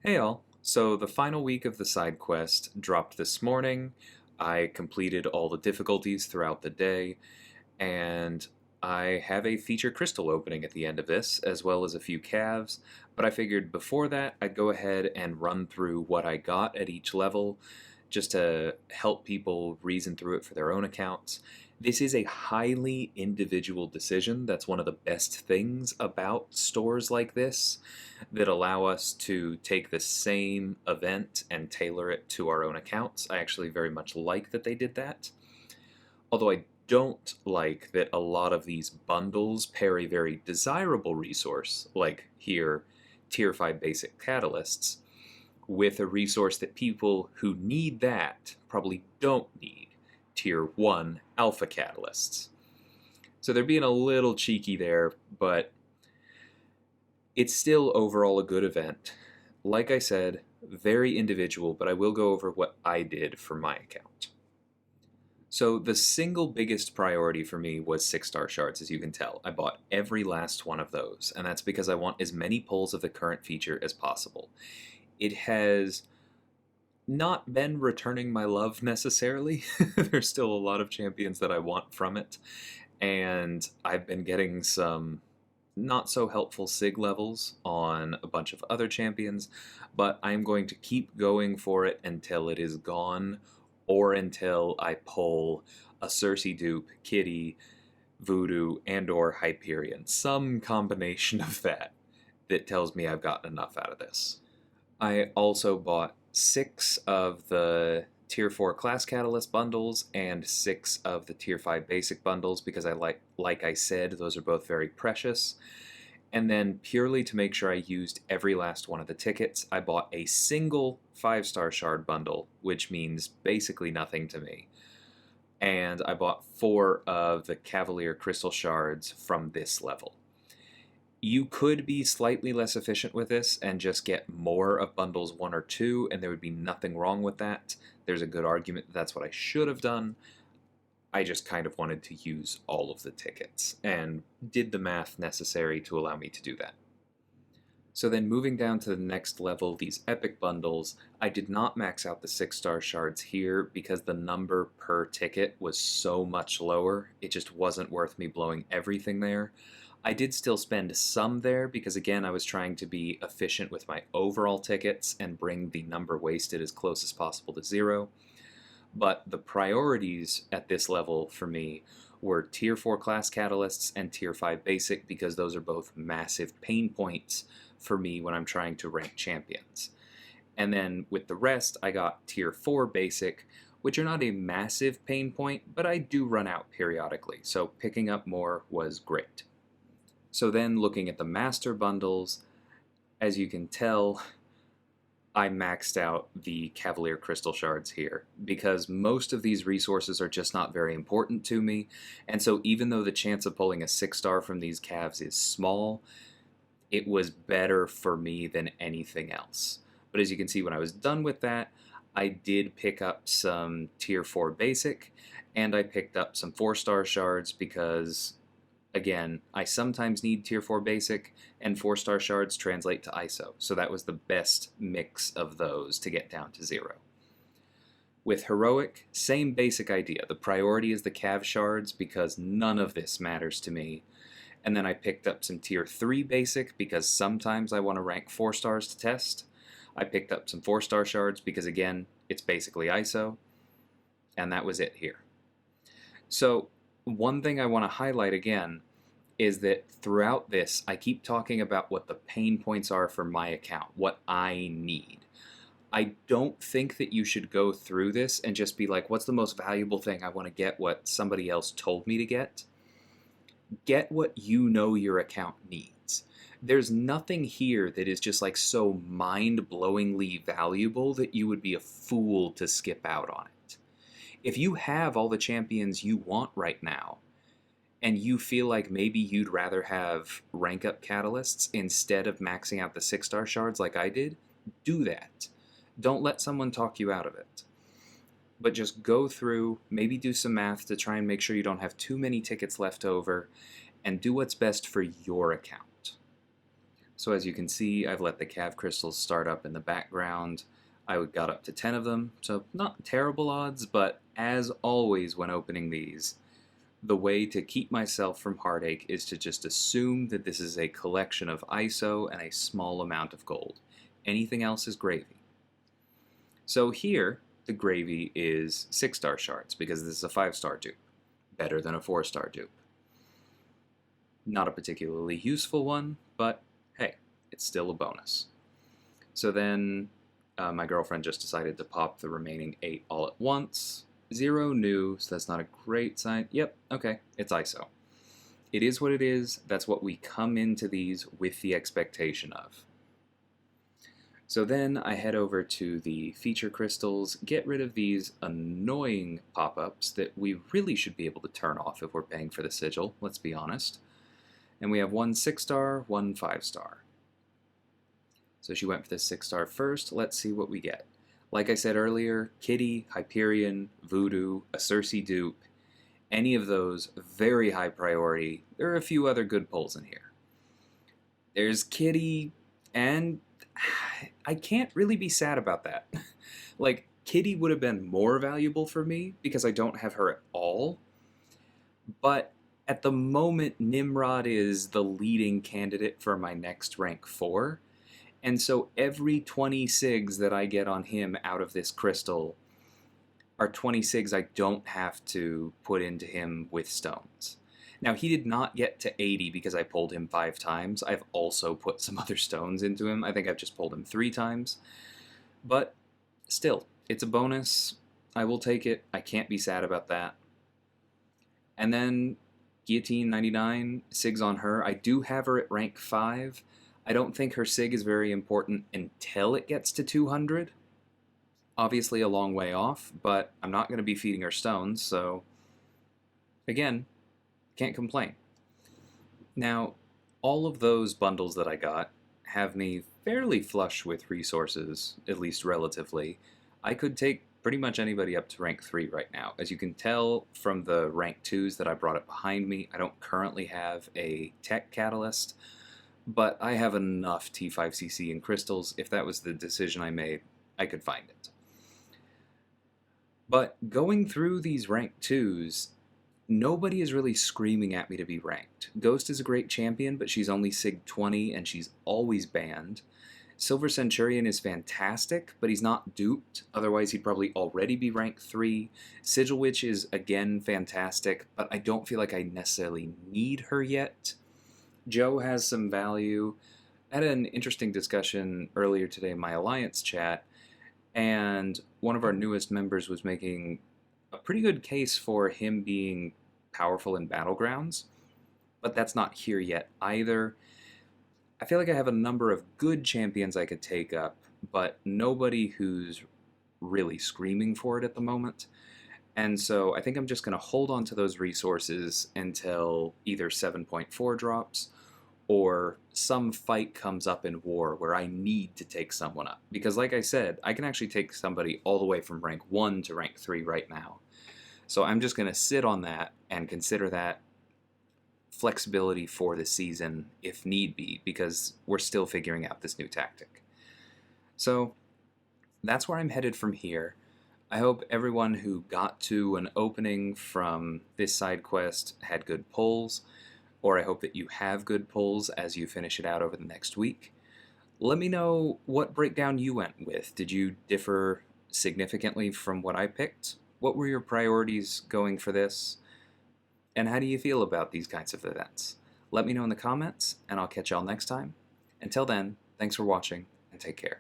Hey all. So the final week of the side quest dropped this morning. I completed all the difficulties throughout the day, and I have a feature crystal opening at the end of this, as well as a few calves. But I figured before that, I'd go ahead and run through what I got at each level, just to help people reason through it for their own accounts. This is a highly individual decision. That's one of the best things about stores like this that allow us to take the same event and tailor it to our own accounts. I actually very much like that they did that. Although I don't like that a lot of these bundles pair a very desirable resource, like here, Tier 5 basic catalysts, with a resource that people who need that probably don't need, Tier 1 alpha catalysts. So they're being a little cheeky there, but it's still overall a good event. Like I said, very individual, but I will go over what I did for my account. So the single biggest priority for me was 6-star shards, as you can tell. I bought every last one of those, and that's because I want as many pulls of the current feature as possible. It has not been returning my love necessarily. There's still a lot of champions that I want from it, and I've been getting some not so helpful SIG levels on a bunch of other champions, but I'm going to keep going for it until it is gone, or until I pull a Cersei dupe, Kitty, Voodoo, and or Hyperion. Some combination of that tells me I've gotten enough out of this. I also bought 6 of the Tier 4 Class Catalyst bundles and 6 of the Tier 5 Basic bundles because like I said, those are both very precious. And then purely to make sure I used every last one of the tickets, I bought a single 5-star shard bundle, which means basically nothing to me. And I bought 4 of the Cavalier Crystal Shards from this level. You could be slightly less efficient with this and just get more of bundles 1 or 2, and there would be nothing wrong with that. There's a good argument that that's what I should have done. I just kind of wanted to use all of the tickets and did the math necessary to allow me to do that. So then moving down to the next level, these epic bundles, I did not max out the 6-star shards here because the number per ticket was so much lower. It just wasn't worth me blowing everything there. I did still spend some there because, again, I was trying to be efficient with my overall tickets and bring the number wasted as close as possible to 0. But the priorities at this level for me were Tier 4 Class Catalysts and Tier 5 Basic because those are both massive pain points for me when I'm trying to rank champions. And then with the rest, I got Tier 4 Basic, which are not a massive pain point, but I do run out periodically, so picking up more was great. So then looking at the master bundles, as you can tell, I maxed out the Cavalier Crystal Shards here because most of these resources are just not very important to me, and so even though the chance of pulling a 6-star from these calves is small, it was better for me than anything else. But as you can see, when I was done with that, I did pick up some Tier 4 Basic, and I picked up some 4-star shards because, again, I sometimes need Tier 4 Basic, and 4-star shards translate to ISO, so that was the best mix of those to get down to 0. With Heroic, same basic idea. The priority is the Cav shards because none of this matters to me. And then I picked up some Tier 3 Basic because sometimes I want to rank 4 stars to test. I picked up some 4-star shards because, again, it's basically ISO. And that was it here. So one thing I want to highlight again is that throughout this, I keep talking about what the pain points are for my account, what I need. I don't think that you should go through this and just be like, what's the most valuable thing? I want to get what somebody else told me to get. Get what you know your account needs. There's nothing here that is just like so mind-blowingly valuable that you would be a fool to skip out on it. If you have all the champions you want right now, and you feel like maybe you'd rather have rank up catalysts instead of maxing out the 6-star shards like I did, do that. Don't let someone talk you out of it. But just go through, maybe do some math to try and make sure you don't have too many tickets left over, and do what's best for your account. So as you can see, I've let the cav crystals start up in the background. I got up to 10 of them, so not terrible odds, but as always when opening these, the way to keep myself from heartache is to just assume that this is a collection of ISO and a small amount of gold. Anything else is gravy. So here, the gravy is 6-star shards, because this is a 5-star dupe. Better than a 4-star dupe. Not a particularly useful one, but hey, it's still a bonus. So then my girlfriend just decided to pop the remaining 8 all at once. 0 new, so that's not a great sign. Yep, okay, it's ISO. It is what it is. That's what we come into these with the expectation of. So then I head over to the feature crystals, get rid of these annoying pop-ups that we really should be able to turn off if we're paying for the sigil, let's be honest. And we have 1 6-star, 1 5-star. So she went for the 6-star first. Let's see what we get. Like I said earlier, Kitty, Hyperion, Voodoo, a Cersei dupe, any of those, very high priority. There are a few other good pulls in here. There's Kitty, and I can't really be sad about that. Like, Kitty would have been more valuable for me because I don't have her at all. But at the moment, Nimrod is the leading candidate for my next rank 4. And so every 20 sigs that I get on him out of this crystal are 20 sigs I don't have to put into him with stones. Now, he did not get to 80 because I pulled him 5 times. I've also put some other stones into him. I think I've just pulled him 3 times. But still, it's a bonus. I will take it. I can't be sad about that. And then Guillotine 99, sigs on her. I do have her at rank 5. I don't think her sig is very important until it gets to 200. Obviously a long way off, but I'm not going to be feeding her stones, so again, can't complain. Now, all of those bundles that I got have me fairly flush with resources, at least relatively. I could take pretty much anybody up to rank 3 right now. As you can tell from the rank 2s that I brought up behind me, I don't currently have a tech catalyst, but I have enough T5CC and crystals. If that was the decision I made, I could find it. But going through these rank 2s, nobody is really screaming at me to be ranked. Ghost is a great champion, but she's only Sig 20 and she's always banned. Silver Centurion is fantastic, but he's not duped, otherwise he'd probably already be rank 3. Sigil Witch is again fantastic, but I don't feel like I necessarily need her yet. Joe has some value. I had an interesting discussion earlier today in my Alliance chat, and one of our newest members was making a pretty good case for him being powerful in Battlegrounds, but that's not here yet either. I feel like I have a number of good champions I could take up, but nobody who's really screaming for it at the moment. And so I think I'm just going to hold on to those resources until either 7.4 drops or some fight comes up in war where I need to take someone up. Because like I said, I can actually take somebody all the way from rank 1 to rank 3 right now. So I'm just going to sit on that and consider that flexibility for the season if need be, because we're still figuring out this new tactic. So that's where I'm headed from here. I hope everyone who got to an opening from this side quest had good pulls, or I hope that you have good pulls as you finish it out over the next week. Let me know what breakdown you went with. Did you differ significantly from what I picked? What were your priorities going for this? And how do you feel about these kinds of events? Let me know in the comments, and I'll catch y'all next time. Until then, thanks for watching, and take care.